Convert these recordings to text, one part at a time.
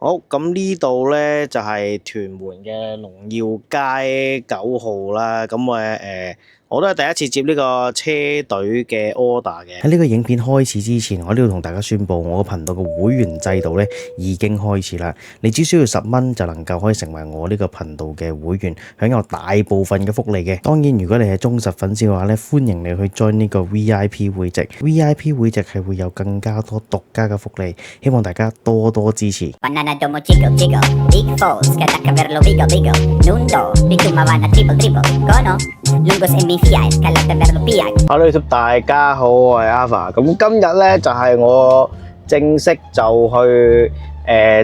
好，咁呢度咧就係屯門嘅龍耀街9號啦。咁我都係第一次接呢個車隊嘅 order 嘅。喺呢個影片開始之前，我都要同大家宣佈，我個頻道嘅會員制度咧已經開始啦。你只需要10蚊就能夠可以成為我呢個頻道嘅會員，享有大部分嘅福利嘅。當然，如果你係忠實粉絲嘅話咧，歡迎你去 join 呢個 VIP 會籍。VIP 會籍係會有更加多獨家嘅福利，希望大家多多支持。Banana domo jiggle jiggle, big falls, kada caverlo wiggle wiggle, nundo, bitumavana triple triple, gono, lungos and bifiai, kalata verlo piag. Hello YouTube， 大家好，我係 Alpha。咁今日咧就係我正式就去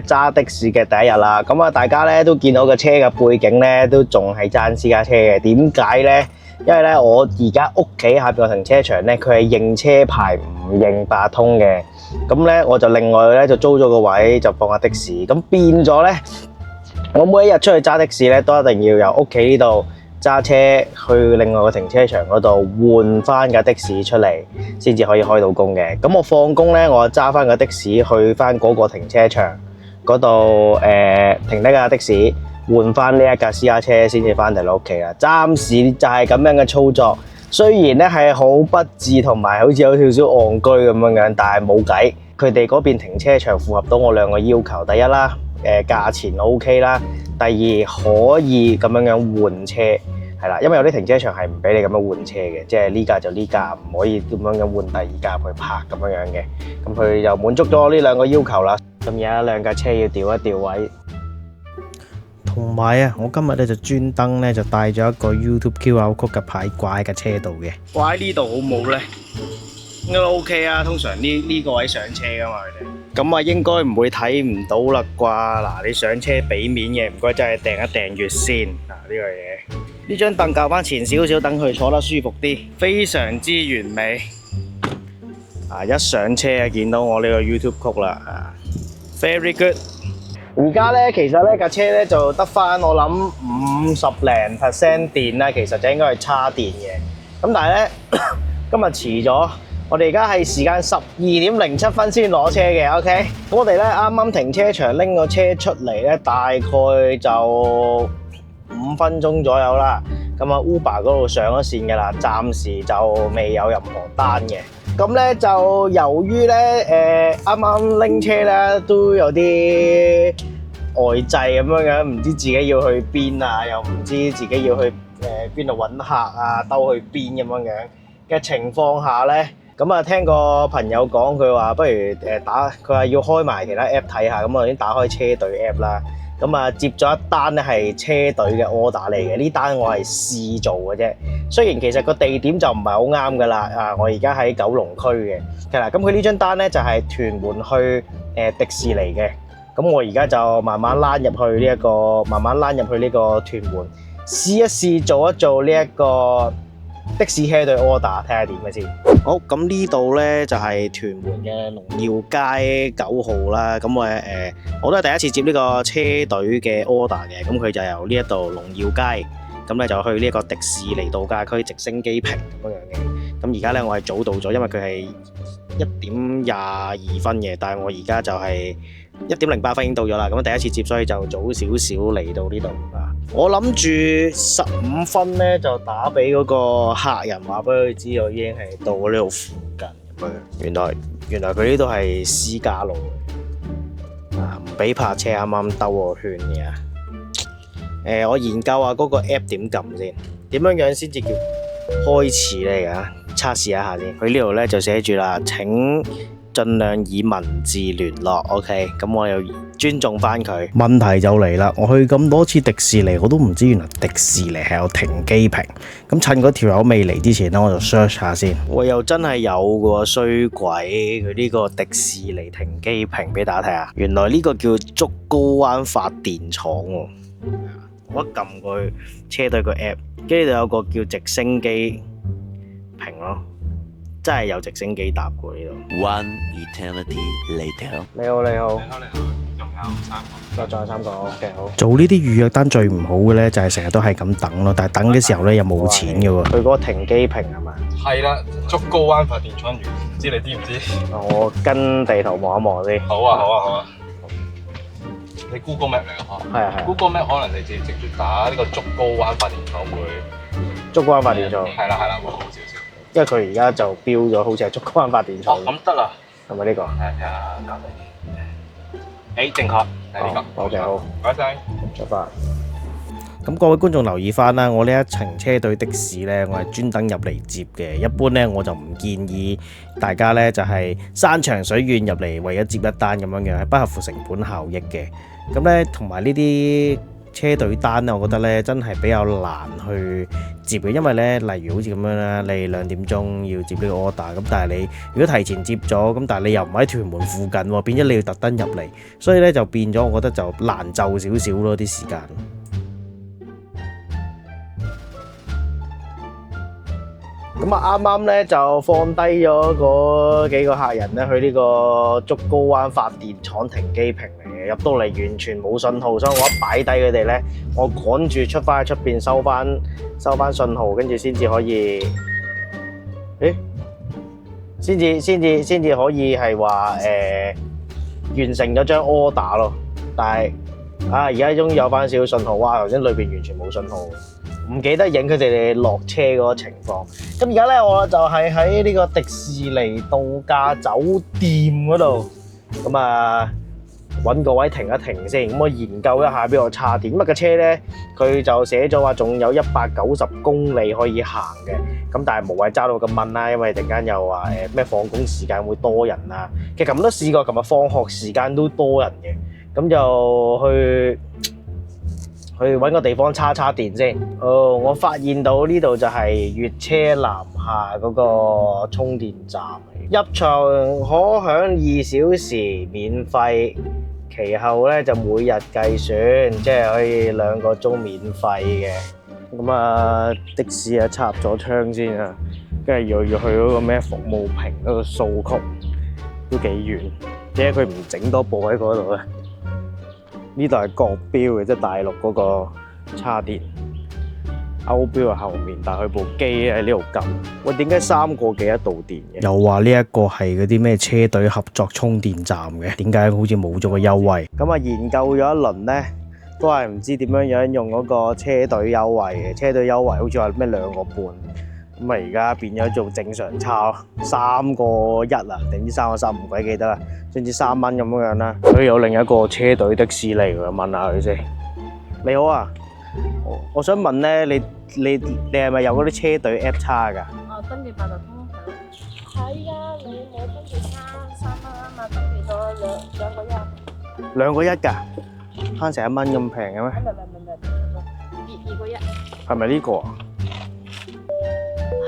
揸的士嘅第一日啦。咁啊，大家咧都見到個車嘅背景咧都仲係揸私家車嘅。點解咧？因為咧我而家屋企下邊個停車場咧，佢係認車牌唔認八通嘅。咁咧我就另外咧就租咗個位就放下的士。咁變咗咧，我每一日出去揸的士咧，都一定要由屋企呢度揸車去另外個停車場嗰度換翻架的士出嚟，先至可以開到工嘅。咁我放工咧，我揸翻架的士去翻嗰個停車場嗰度停低架的士，換翻呢一架私家車先至翻嚟屋企啦。暫時就係咁樣嘅操作，雖然咧係好不智同埋好似有少少戇居咁樣，但係冇計。佢哋嗰邊停車場符合到我兩個要求，第一啦，價錢 OK 啦，第二可以咁樣換車，係啦，因為有啲停車場係唔俾你咁樣換車嘅，即係呢架就呢架，唔可以咁樣換第二架去泊咁樣嘅。咁佢就滿足咗我呢兩個要求啦。咁有一兩架車要調一調位。同埋啊，我今日咧就專登咧就帶咗一個 YouTube QR Code 嘅牌掛喺架車度嘅。掛喺呢度好冇咧？應該 OK 啊，通常呢個位上車噶嘛佢哋。咁啊應該唔會睇唔到啦啩？嗱，你上車俾面嘅，唔該真係訂一訂閱先。嗱呢個嘢，呢張凳較翻前少少，等佢坐得舒服啲，非常之完美。啊，一上車啊見到我呢個 YouTube Code 啦，啊 ，very good。而家咧，其實咧架車咧就得翻我諗50%電啦，其實就應該係叉電嘅。咁但係咧今日遲咗，我哋而家係時間12:07先攞車嘅 ，OK。咁我哋咧啱啱停車場拎個車出嚟咧，大概就5分鐘左右啦。咁啊 Uber 嗰度上咗線嘅啦，暫時就未有任何單嘅。咁咧就由於咧啱啱拎車咧都有啲呆滯咁樣，唔知自己要去邊啊，又唔知自己要去邊度揾客啊，兜去邊咁樣嘅情況下咧，咁啊聽個朋友講，佢話不如佢話要開埋其他 app 睇下，咁我已經打開車隊 app 啦。咁啊接咗一單咧係車隊嘅 order 嚟嘅，呢單我係試做嘅啫。雖然其實個地點就唔係好啱噶啦，啊我而家喺九龍區嘅，係啦。咁佢呢張單咧就係屯門去迪士尼嘅。咁我而家就慢慢躝入去呢個屯門，試一試做一做呢一個的士車隊 order， 睇下點嘅先。好，咁呢度咧就係屯門嘅龍耀街9號啦。咁我都係第一次接呢個車隊嘅 order 嘅。咁佢就由呢一度龍耀街，咁咧就去呢一個迪士尼度假區直升機坪咁樣嘅。咁而家咧我係早到咗，因為佢係1:22嘅，但係我而家就係1:08已經到咗啦。咁第一次接，所以就早少少嚟到呢度啊。我諗住15分咧就打俾嗰個客人，話俾佢知我已經係到呢度附近咁樣。原來佢呢度係私家路啊，唔俾泊車，啱啱兜個圈嘅。我研究下嗰個 app 點撳先，點樣先至叫開始咧？而家測試一下先。佢呢度咧就寫住啦，請盡量以文字聯絡 ，OK， 咁我又尊重翻佢。問題就嚟啦，我去咁多次迪士尼，我都唔知原來迪士尼係有停機坪。咁趁嗰條友未嚟之前咧，我就 search 下先。我又真係有個衰鬼，佢呢個迪士尼停機坪俾大家睇下。原來呢個叫竹篙灣發電廠喎。我一撳過去車隊個 app， 跟住有個叫直升機坪咯。真係有直升機搭過呢度。One eternity later。你好，仲有3個。仲有3個 ，OK 好。做呢啲預約單最唔好嘅咧，就係成日都係咁等咯，但係等嘅時候咧又冇錢嘅喎。佢嗰個停機坪係嘛？係啦，竹篙灣發電廠，唔知你知唔知？我跟地圖望一望先。好啊。你 Google Map 嚟嘅嗬。係啊係啊。 Google Map 可能你直接打呢個竹篙灣發電廠會。竹篙灣發電廠。係啦，會好少少。因為佢而家就標咗，好似係竹篙灣發電廠。哦，咁得啦。係咪呢個？係啊，搞定。正確係呢個。OK 好。唔該晒。出發。咁各位觀眾留意翻啦，我呢一程車隊的士呢，我係專登入嚟接嘅。一般呢，我就唔建議大家呢，就係山長水遠入嚟為咗接一單咁樣嘅，係不合乎成本效益嘅。咁呢，同埋呢啲車隊單呢，我覺得呢真係比較難去接嘅，因為呢，例如好似咁樣啦，你2點鐘要接呢個 order， 咁但係你如果提前接咗，咁但係你又唔喺屯門附近喎，變咗你要特登入嚟，所以呢，就變咗，我覺得就難就少少咯啲時間。咁啊，啱啱咧就放低咗嗰幾個客人咧去呢個竹篙灣發電廠停機坪嚟嘅，入到嚟完全冇信號，所以我一擺低佢哋咧，我趕住出翻去出邊收翻信號，跟住先至可以，先至可以係話完成咗張 order 咯。但係而家終於有翻少少信號，哇！頭先裏邊完全冇信號。唔記得影佢哋落車嗰個情況。咁而家咧，我就係喺呢個迪士尼度假酒店嗰度，咁啊揾個位停一停先。咁我研究一下邊度叉電。咁啊個車咧，佢就寫咗話仲有190公里可以行嘅。咁但係無謂揸到咁掹啦，因為突然間又話咩放工時間會多人啊。其實琴日都試過，琴日放學時間都多人嘅。咁就去揾個地方叉電先。我發現到呢度就係粵車南下嗰個充電站。入場可享2小時免費，其後咧就每日計算，即係可以2個鐘免費嘅。咁啊的士啊插咗窗先啊，跟住又要去嗰個咩服務屏嗰個掃曲，都幾遠。點解佢唔整多部喺嗰度咧？呢度係國標嘅，即係大陸嗰個叉電。歐標喺後面，但係佢部機喺呢度撳。喂，點解3個幾一度電嘅？又話呢一個係嗰啲咩車隊合作充電站嘅？點解好似冇咗個優惠？咁啊，研究咗一輪呢，都係唔知點樣用嗰個車隊優惠嘅。車隊優惠好似話咩2個半，咁啊而家變咗做正常差咯，3個1啊，定唔知3個3，唔鬼記得啦。總之3蚊咁樣啦。所以有另一個車隊的士嚟，我問下佢先。你好啊，我想問咧，你係咪有嗰啲車隊 app 叉㗎？登記八達通係啊，你冇登記差3蚊啊嘛，登記咗2個1。2個1㗎，慳成1蚊咁平嘅咩？唔係，2個1。係咪呢個啊？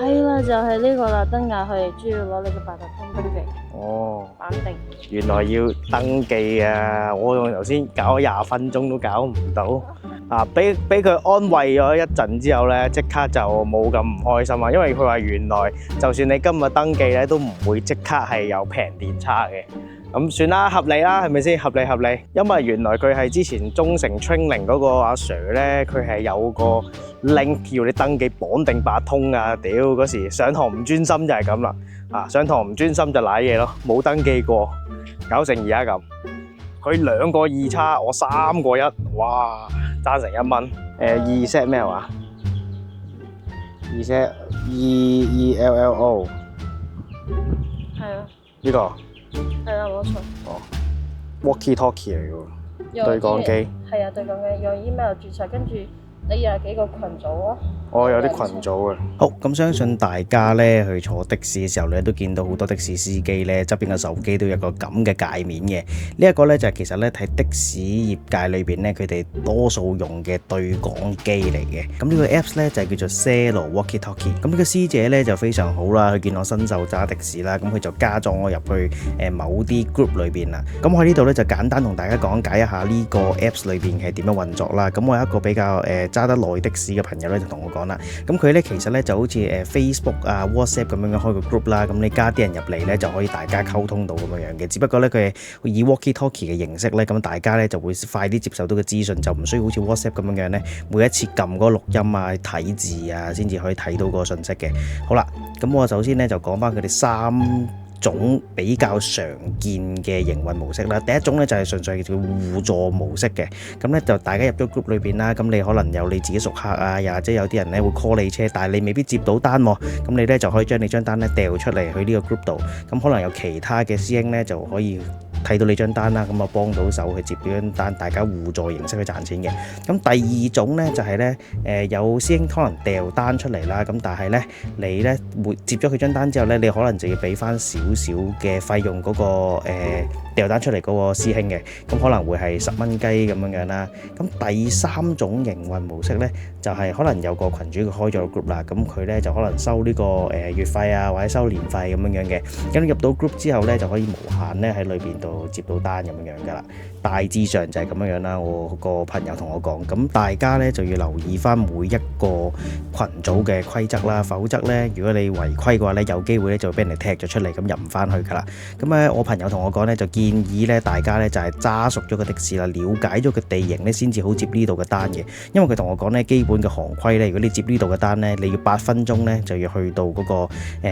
係啦，就係呢個啦，登記去，主要攞你嘅八達通登記。哦，綁定。原來要登記啊！我用頭先搞咗20分鐘都搞唔到。俾佢安慰咗一陣之後咧，即刻就冇咁唔開心啊！因為佢話原來就算你今日登記咧，都唔會即刻係有平電差嘅。咁算啦，合理啦，係咪先？合理。因為原來佢係之前中誠 training 嗰個阿 Sir 咧，佢係有個 link 要你登記綁定八通啊！屌嗰時上堂唔專心就係咁啦，上堂唔專心就瀨嘢咯，冇登記過，搞成而家咁。佢2個2差，我3個1，哇！爭成1蚊。2 set 咩話？2 set ELLO。係啊。呢個？係啊，冇錯。Walkie talkie 嚟嘅喎，對講機。係啊，對講機，用 email 註冊，跟住你有幾個群組咯。我有啲群組嘅。好，咁相信大家咧去坐的士嘅時候咧，都見到好多的士司機咧側邊嘅手機都有個咁嘅界面嘅。呢一個咧就係其實咧睇的士業界裏邊咧佢哋多數用嘅對講機嚟嘅。咁呢個 Apps 咧就係叫做 Cello Walkie Talkie。咁呢個師姐咧就非常好啦，佢見我新手揸的士啦，咁佢就加咗我入去某啲 group 裏邊啦。咁我喺呢度咧就簡單同大家講解一下呢個 Apps 裏邊係點樣運作啦。咁我有一個比較揸得耐的士嘅朋友咧就同我講啦，咁佢咧其實咧就好似Facebook 啊 WhatsApp 咁樣開個 group 啦，咁你加啲人入嚟咧就可以大家溝通到咁樣嘅，只不過咧佢係以 walkie talkie 嘅形式咧，咁大家咧就會快啲接受到嘅資訊，就唔需要好似 WhatsApp 咁樣咧，每一次撳嗰個錄音啊睇字啊先至可以睇到個信息嘅。好啦，咁我首先咧就講翻佢哋3種比較常見嘅營運模式啦。第一種咧就係純粹叫互助模式嘅，咁咧就大家入咗 group 裏邊啦，咁你可能有你自己熟客啊，又或者有啲人咧會 call 你車，但係你未必接到單喎，咁你咧就可以將你張單咧掉出嚟去呢個 group 度，咁可能有其他嘅師兄咧就可以睇到你張單啦，咁啊幫到手去接呢張單，大家互助形式去賺錢嘅。咁第二種咧就係咧有師兄可能掉單出嚟啦，咁但係咧你咧會接咗佢張單之後咧，你可能就要俾翻少少嘅費用嗰個掉單出嚟嗰個師兄嘅，咁可能會係10蚊雞咁樣啦。咁第三種營運模式咧就係可能有個群主佢開咗個 group 啦，咁佢咧就可能收呢個月費啊或者收年費咁樣嘅，咁入到 group 之後咧就可以無限咧喺裏邊度接到單咁樣噶啦。大致上就係咁樣啦，我個朋友同我講，咁大家咧就要留意翻每一個群組嘅規則啦，否則咧如果你違規嘅話咧，有機會咧就會俾人哋踢咗出嚟，咁入唔翻去噶啦。咁咧我朋友同我講咧，就建議咧大家咧就係揸熟咗個的士啦，了解咗個地形咧先至好接呢度嘅單嘅，因為佢同我講咧基本嘅行規咧，如果你接呢度嘅單咧，你要8分鐘咧就要去到嗰個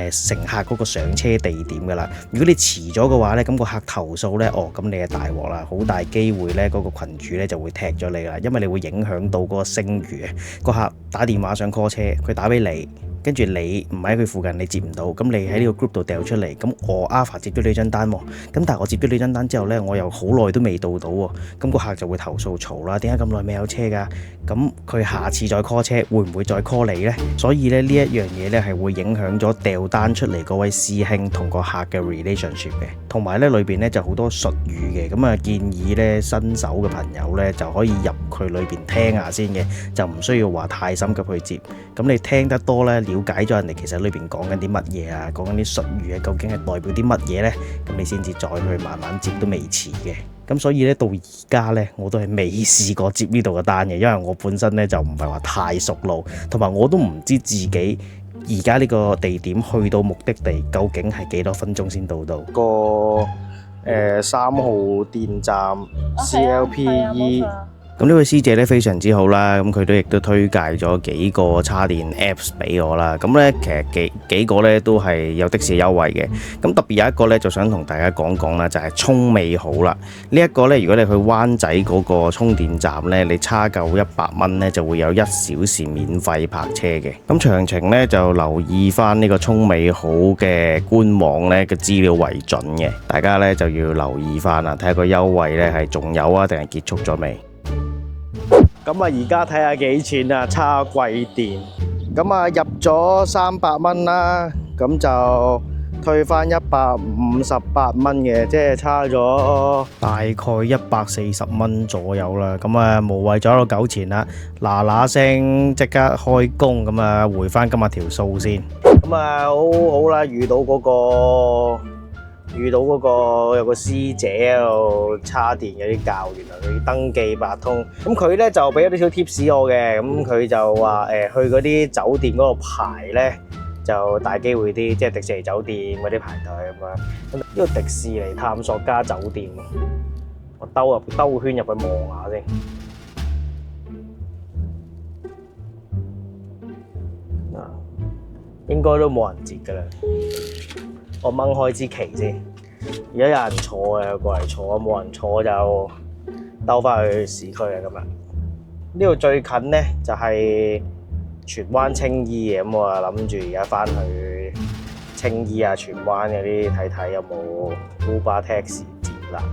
乘客嗰個上車地點噶啦。如果你遲咗嘅話咧，咁個客投訴咧，咁你係大鑊啦，好大機會咧嗰個群主咧就會踢咗你啦，因為你會影響到嗰個聲譽啊。個客打電話想 call 車，佢打俾你，跟住你唔喺佢附近，你接唔到，咁你喺呢個 group 度掉出嚟，咁我 Alpha 接咗你張單喎，咁但係我接咗你張單之後呢，我又好耐都未到喎，咁個客就會投訴嘈啦，點解咁耐未有車㗎？咁佢下次再 call 車會唔會再 call 你呢？所以咧呢一樣嘢呢係會影響咗掉單出嚟嗰位師兄同個客嘅 relationship 嘅，同埋呢裏邊呢就好多術語嘅，咁啊建議呢新手嘅朋友呢就可以入佢裏邊聽下先嘅，就唔需要話太心急去接，咁你聽得多呢，了解咗人哋其實裏邊講緊啲乜嘢啊，講緊啲術語啊，究竟係代表啲乜嘢呢？咁你先至再去慢慢接都未遲嘅。咁所以咧到而家呢，我都係未試過接呢度嘅單嘅，因為我本身呢就唔係話太熟路，同埋我都唔知自己而家呢個地點去到目的地究竟係幾多分鐘先到到。個3號電站 CLPE。咁呢位師姐咧非常之好啦，咁佢都亦都推介咗幾個叉電 Apps 俾我啦。咁咧其實幾個咧都係有的士優惠嘅。咁特別有一個咧就想同大家講講啦，就係充美好啦。呢一個咧，如果你去灣仔嗰個充電站咧，你叉夠100蚊咧就會有1小時免費泊車嘅。咁詳情咧就留意翻呢個充美好嘅官網咧嘅資料為準嘅。大家咧就要留意翻啦，睇下個優惠咧係仲有啊定係結束咗未？咁啊，而家睇下幾錢啊？叉貴電，咁啊入咗300蚊啦，咁就退翻158蚊嘅，即係差咗大概140蚊左右啦。咁啊，無謂咗喺度糾纏啦，嗱聲即刻開工，咁啊回翻今日條數先。咁啊，好啦，遇到嗰個有個師姐喺度叉電嗰啲教，原來佢登記八通，咁佢咧就俾咗啲小 tips 我嘅，咁佢就話去嗰啲酒店嗰度排咧就大機會啲，即係迪士尼酒店嗰啲排隊咁樣。呢個迪士尼探索家酒店，我兜圈入去望下先。應該都冇人截㗎啦。我掹開支旗先，如果有人坐嘅過嚟坐，冇人坐就兜翻去市區啊。今日呢度最近呢就係荃灣青衣嘅，咁我啊諗住而家翻去青衣啊荃灣嗰啲睇睇有冇 Uber Taxi 接啦。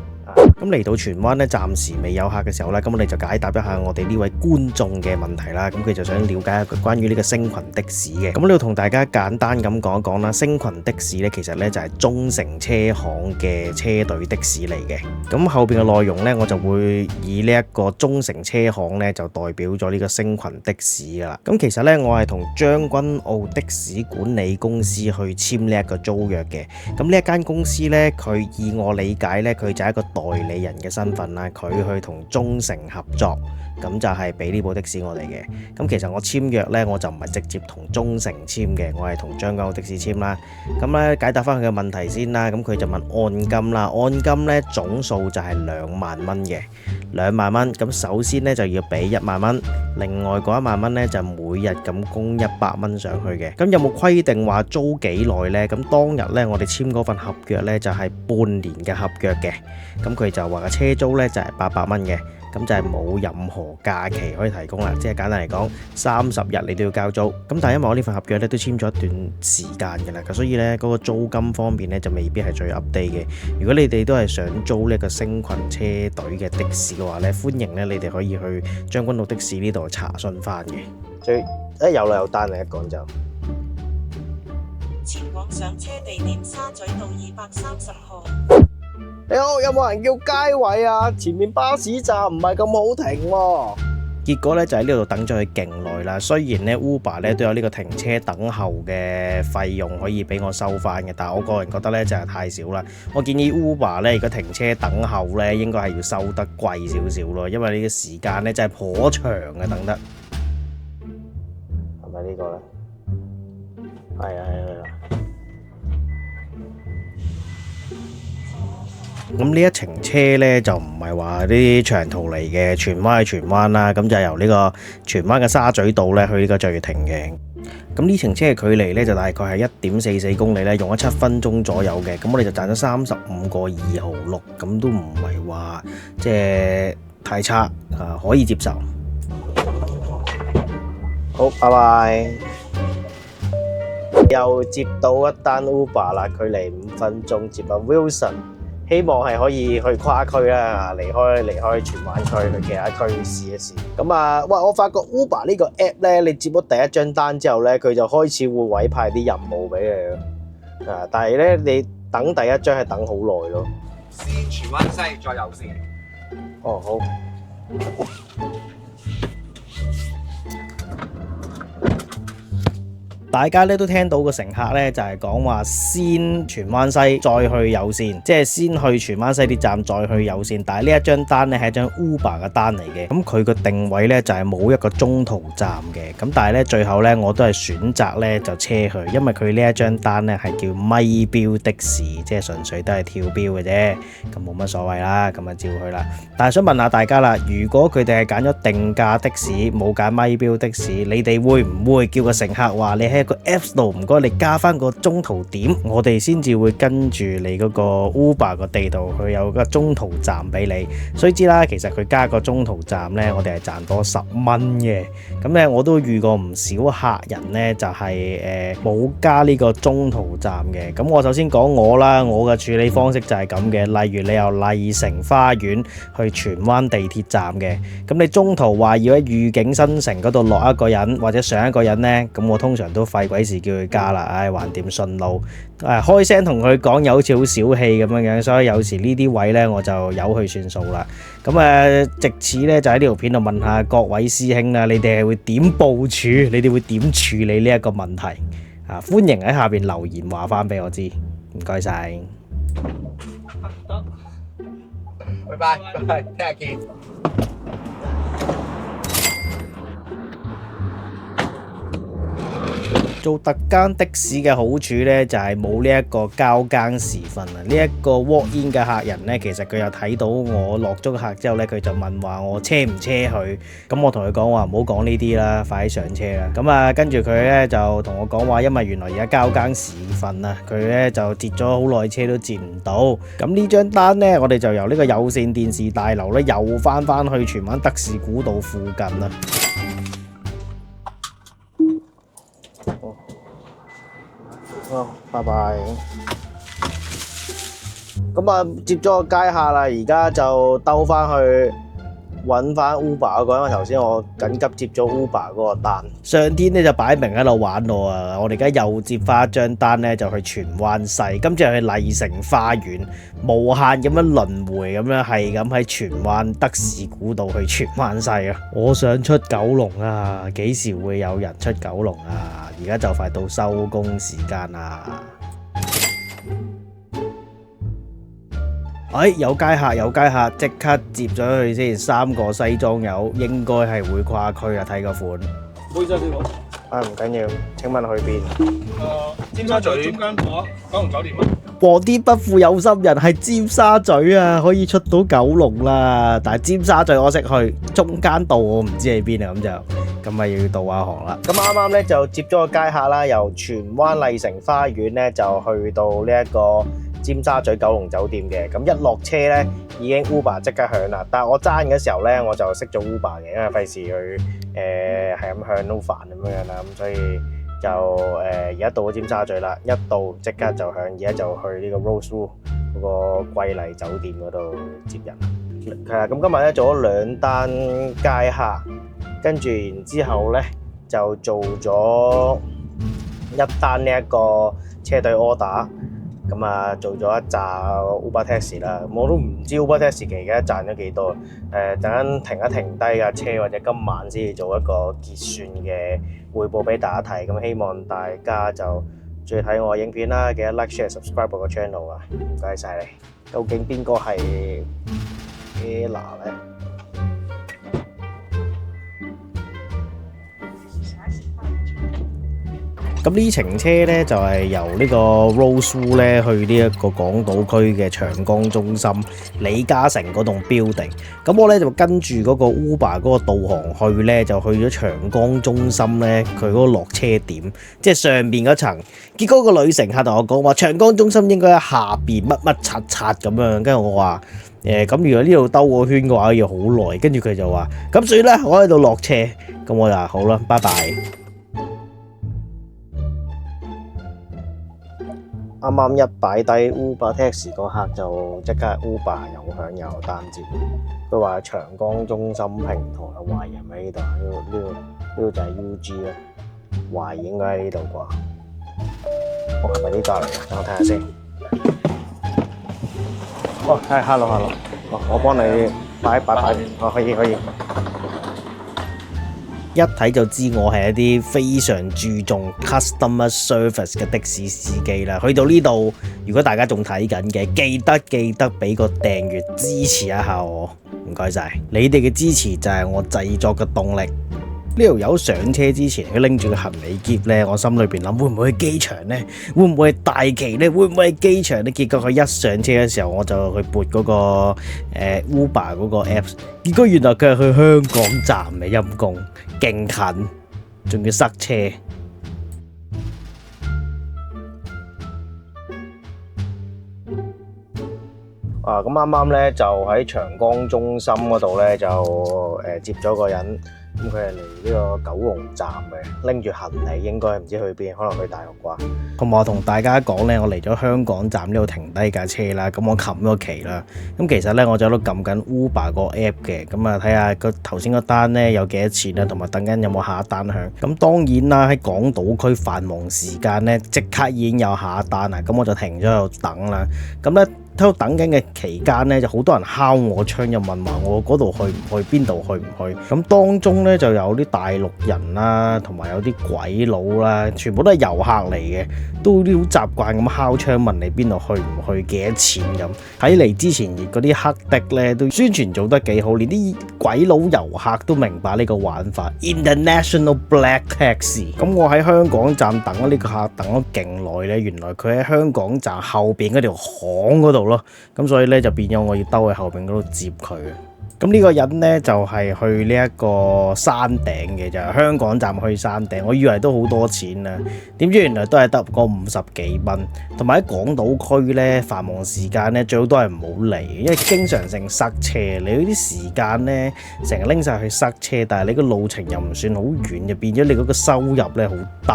咁嚟到荃灣咧，暫時未有客嘅時候咧，咁我哋就解答一下我哋呢位觀眾嘅問題啦。咁佢就想了解一下關於呢個星群的士嘅。咁呢度同大家簡單咁講一講啦。星群的士咧，其實咧就係中城車行嘅車隊的士嚟嘅。咁後邊嘅內容咧，我就會以呢一個中城車行咧就代表咗呢個星群的士噶啦。咁其實咧，我係同將軍澳的士管理公司去簽呢一個租約嘅。咁呢一間公司咧，佢以我理解咧，佢就係一個代理人嘅身份啦，佢去同中城合作，咁就係俾呢部的士我哋嘅。咁其實我簽約呢，我就唔係直接同中城簽嘅，我係同將軍澳的士簽啦。咁咧解答翻佢嘅問題先啦。咁佢就問按金啦，按金呢總數就係2萬蚊嘅，2萬蚊。咁首先呢，就要俾1萬蚊，另外嗰1萬蚊咧就每日咁供100蚊上去嘅。咁有冇規定話租幾耐呢？咁當日咧我哋簽嗰份合約咧就係半年嘅合約嘅。咁佢就話個車租咧就係800蚊嘅。咁就係冇任何假期可以提供啦，即係簡單嚟講，30日你都要交租。咁但係因為我呢份合約咧都簽咗一段時間嘅啦，所以咧嗰個租金方面咧就未必係最 update 嘅。如果你哋都係想租呢個星群車隊嘅的士嘅話咧，歡迎咧你哋可以去將軍澳的士呢度查詢翻嘅。有啦有單嚟一講就。前往上車地點沙咀道230號。你好，有冇人叫街位啊？前面巴士站唔係咁好停喎。結果咧就喺呢度等咗佢勁耐啦。雖然咧 Uber 咧都有呢個停車等候嘅費用可以俾我收翻嘅，但係我個人覺得咧就係太少啦。我建議 Uber 咧如果停車等候咧應該係要收得貴少少咯，因為呢個時間咧真係頗長嘅等得。係咪呢個咧？係啊。咁呢一程車呢，就唔係話啲長途嚟嘅，荃灣去荃灣啦，咁就由呢個荃灣嘅沙咀道呢去呢個聚停嘅。咁呢程車嘅距離呢，就大概係1.44公里呢，用咗7分鐘左右嘅。咁我哋就賺咗35個2毫6，咁都唔係話即係太差啊，可以接受。好，拜拜。又接到一單 Uber 啦，距離5分鐘接阿 Wilson。希望係可以去跨區啦，離開荃灣區去其他區試一試。咁啊，喂！我發覺 Uber 呢個 app 咧，你接咗第一張單之後咧，佢就開始會委派啲任務俾你咯。啊，但係咧你等第一張係等好耐咯。先荃灣西，再右線。哦，好。大家咧都聽到個乘客咧就係講話先荃灣西再去有線，即係先去荃灣西鐵站再去有線。但係呢一張單咧係一張 Uber 嘅單嚟嘅，咁佢個定位咧就係冇一個中途站嘅。咁但係咧最後咧我都係選擇咧就車去，因為佢呢一張單咧係叫咪標的士，即係純粹都係跳標嘅啫，咁冇乜所謂啦，咁啊照去啦。但係想問下大家啦，如果佢哋係揀咗定價的士，冇揀咪標的士，你哋會唔會叫個乘客話你喺個 Apps 度唔該，你加翻個中途點，我哋先至會跟住你嗰個 Uber 個地圖，佢有個中途站俾你。所以知啦，其實佢加個中途站呢，我哋係賺多10蚊嘅。咁咧，我都遇過唔少客人呢，就係冇加呢個中途站嘅。咁我首先講我啦，我嘅處理方式就係咁嘅。例如你由麗城花園去荃灣地鐵站嘅，咁你中途話要喺御景新城嗰度落一個人或者上一個人呢，咁我通常都費鬼事叫佢加啦，橫掂順路，開聲同佢講又好似好小氣咁樣樣，所以有時呢啲位呢，我就由佢算數啦。咁藉此呢，就喺呢條片度問下各位師兄啦，你哋係會點部署？你哋會點處理呢一個問題？歡迎喺下邊留言話翻俾我知，唔該晒。拜拜，拜拜，聽日見。做特間的士嘅好處呢，就係冇呢一個交更時分啊！呢一個 walk in 嘅客人呢，其實佢又睇到我落咗客之後呢，佢就問話我車唔車佢？咁我同佢講話唔好講呢啲啦，快啲上車啦！咁跟住佢呢，就同我講話，因為原來而家交更時分啊，佢呢就截咗好耐車都截唔到。咁呢張單呢，我哋就由呢個有線電視大樓呢，又翻去荃灣德士古道附近啦。拜拜。咁接咗個街客啦，而家就兜翻去揾翻 Uber 嗰個，因為頭先我緊急接咗 Uber 嗰個單。上天呢就擺明喺度玩我啊！我哋而家又接翻一張單呢，就去荃灣西，今次係去麗城花園，無限咁樣輪迴咁樣，係咁喺荃灣德士古道去荃灣西啊！我想出九龍啊，幾時會有人出九龍啊？而家就快到收工時間啦！有街客，即刻接咗佢先。3個西裝友應該係會跨區啊，睇個款。唔好意思啊，師傅。唔緊要，請問去邊？尖沙咀中間鋪啊，九龍酒店啊。黃天不負有心人，係尖沙咀啊，可以出到九龍啦。但係尖沙咀我識去，中間道我唔知喺邊啊，咁咪要導下航啦。咁啱啱咧就接咗個街客啦，由荃灣麗城花園咧就去到呢一個尖沙咀九龍酒店嘅。咁一落車咧已經 Uber 即刻響啦。但係我揸嘅時候咧我就熄咗 Uber 嘅，因為費事去係咁響都煩咁樣啦。咁所以就而家到咗尖沙咀啦，一到即刻就響，而家就去呢個 Rosewood 嗰個瑰麗酒店嗰度接人。係啦，咁今日咧做咗2單街客。跟住然之後咧，就做咗一單呢一個車隊 order， 咁啊做咗一紮 Uber Taxi 啦。我都唔知 Uber Taxi 期而家賺咗幾多。陣間停一停低架車，或者今晚先至做一個結算嘅匯報俾大家睇。咁希望大家就中意睇我影片啦，記得 like、share、subscribe 我個 channel 啊！唔該晒你。究竟邊個係 Ella 咧？咁呢程車咧就係由呢個 Rosewood 咧去呢一個港島區嘅長江中心李嘉誠嗰棟 building。咁我咧就跟住嗰個 Uber 嗰個導航去咧，就去咗長江中心咧佢嗰個落車點，即係上邊嗰層。結果個女乘客同我講話，長江中心應該喺下邊乜乜柒柒咁樣。跟住我話咁如果呢度兜個圈嘅話要好耐。跟住佢就話咁算啦，我喺度落車。咁我就話好啦，拜拜。啱啱一擺低 Uber Taxi 個客就即刻 Uber 又響又有單接，佢話長江中心平台有懷疑喺呢度，呢度就係 UG 啦，懷疑應該喺呢度啩。我係咪呢架嚟㗎？等我睇下先。哦，係 hello， 我幫你擺，可以。一睇就知我係一啲非常注重 customer service 嘅的士司機啦。去到呢度，如果大家仲睇緊嘅，記得俾個訂閱支持一下我，唔該晒。你哋嘅支持就係我製作嘅動力。呢條友上車之前，佢拎住個行李篋咧，我心裏邊諗會唔會去機場咧？會唔會係大旗咧？會唔會係機場咧？結果佢一上車嘅時候，我就去撥嗰個Uber 嗰個 Apps， 結果原來佢係去香港站嘅，陰公，勁近，仲要塞車。咁啱啱咧就喺長江中心嗰度咧就接咗個人。咁佢係嚟呢個九龍站嘅，拎住行李應該唔知去邊，可能去大陸啩。同埋我同大家講咧，我嚟咗香港站呢度停低架車啦，咁我冚咗旗啦。咁其實咧我就喺度撳緊 Uber 個 app 嘅，咁啊睇下個頭先個單咧有幾多錢啦，同埋等緊有冇下一單響。咁當然啦，喺港島區繁忙時間咧，即刻已經有下一單啦，咁我就停咗喺度等啦。咁咧喺度等緊嘅期間咧，就好多人敲我窗，又問話我嗰度去唔去，邊度去唔去。咁當中咧就有啲大陸人啦，同埋有啲鬼佬啦，全部都係遊客嚟嘅，都好習慣咁敲窗問你邊度去唔去，幾多錢咁。睇嚟之前嗰啲黑的咧都宣傳做得幾好，連啲鬼佬遊客都明白呢個玩法 International Black Taxi。咁我喺香港站等呢個客等咗勁耐咧，原來佢喺香港站後邊嗰條巷嗰度咯，咁所以咧就變咗我要兜去後邊嗰度接佢。咁呢個人咧就係去呢一個山頂嘅，就係香港站去山頂。我以為都好多錢啦，點知原來都係得個50幾蚊。同埋喺港島區咧繁忙時間咧最好都係唔好嚟，因為經常性塞車。你嗰啲時間咧成日拎晒去塞車，但係你個路程又唔算好遠，就變咗你嗰個收入咧好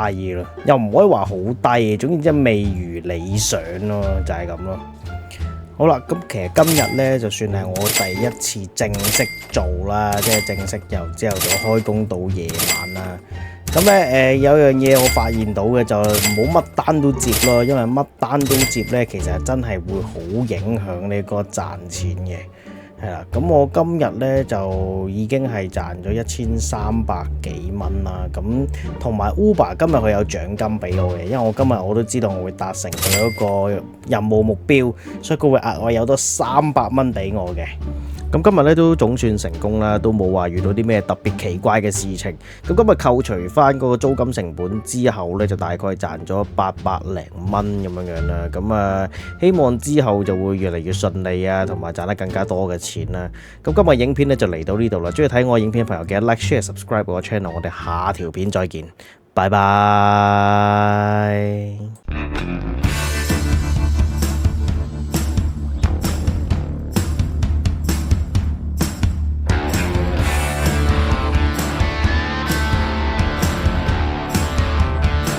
低咯，又唔可以話好低，總之即係未如理想咯，就係咁咯。好啦，咁其實今日咧就算係我第一次正式做啦，即係正式由朝頭早開工到夜晚啦。咁咧有樣嘢我發現到嘅就唔好乜單都接咯，因為乜單都接咧，其實真係會好影響你個賺錢嘅。係啦，咁我今日咧就已經係賺咗1300幾蚊啦。咁同埋 Uber 今日佢有獎金俾我嘅，因為我今日我都知道我會達成佢嗰個任務目標，所以佢會額外有多300蚊俾我嘅。咁今日咧都總算成功啦，都冇話遇到啲咩特別奇怪嘅事情。咁今日扣除翻嗰個租金成本之後咧，就大概賺咗800零蚊咁樣啦。咁啊，希望之後就會越嚟越順利啊，同埋賺得更加多嘅錢啦。咁今日影片咧就嚟到呢度啦。中意睇我影片嘅朋友記得 like、share、subscribe 我個 channel。我哋下條片再見，拜拜。